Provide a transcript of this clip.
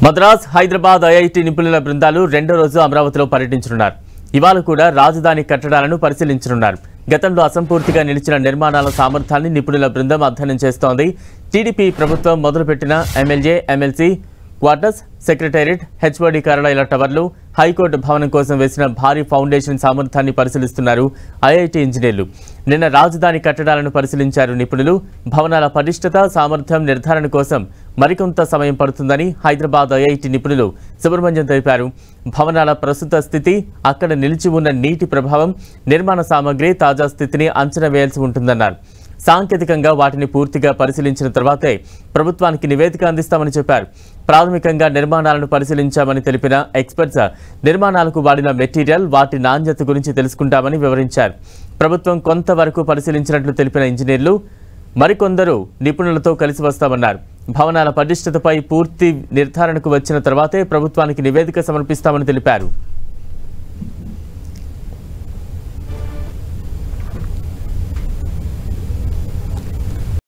Madras, Hyderabad IIT నిపుణుల బృందాలు రెండో రోజు అమరావతిలో పర్యటించనున్నారు. ఇవాళ కూడా రాజధాని కట్టడాలను పరిశీలించనున్నారు. గతంలో అసంపూర్తిగా నిలిచిన నిర్మాణాల సామర్థ్యాన్ని నిపుణుల బృందం అధ్యయనం చేస్తోంది. టీడీపీ ప్రభుత్వం మొదలుపెట్టిన MLA, MLC quarters, secretariat, HOD కార్యాలయాల టవర్లు, హైకోర్టు భవనం కోసం వేసిన భారీ ఫౌండేషన్ సామర్థ్యాన్ని పరిశీలిస్తున్నారు ఐఐటి ఇంజనీర్లు. నిన్న రాజధాని కట్టడాలను పరిశీలించారు నిపుణులు. భవనాల పటిష్టత, సామర్థ్యం నిర్ధారణ కోసం మరికొంత సమయం పడుతుందని హైదరాబాద్ ఐఐటి నిపుణులు సుబ్రహ్మణ్యం తెలిపారు. భవనాల ప్రస్తుత స్థితి, అక్కడ నిలిచి ఉన్న నీటి ప్రభావం, నిర్మాణ సామగ్రి తాజా స్థితిని అంచనా వేయాల్సి ఉంటుందన్నారు. సాంకేతికంగా వాటిని పూర్తిగా పరిశీలించిన తర్వాతే ప్రభుత్వానికి నివేదిక అందిస్తామని చెప్పారు. ప్రాథమికంగా నిర్మాణాలను పరిశీలించామని తెలిపిన ఎక్స్పర్ట్స్ నిర్మాణాలకు వాడిన మెటీరియల్, వాటి నాణ్యత గురించి తెలుసుకుంటామని వివరించారు. ప్రభుత్వం కొంతవరకు పరిశీలించినట్లు తెలిపిన ఇంజనీర్లు మరికొందరు నిపుణులతో కలిసి వస్తామన్నారు. భవనాల పటిష్టతపై పూర్తి నిర్ధారణకు వచ్చిన తర్వాతే ప్రభుత్వానికి నివేదిక సమర్పిస్తామని తెలిపారు.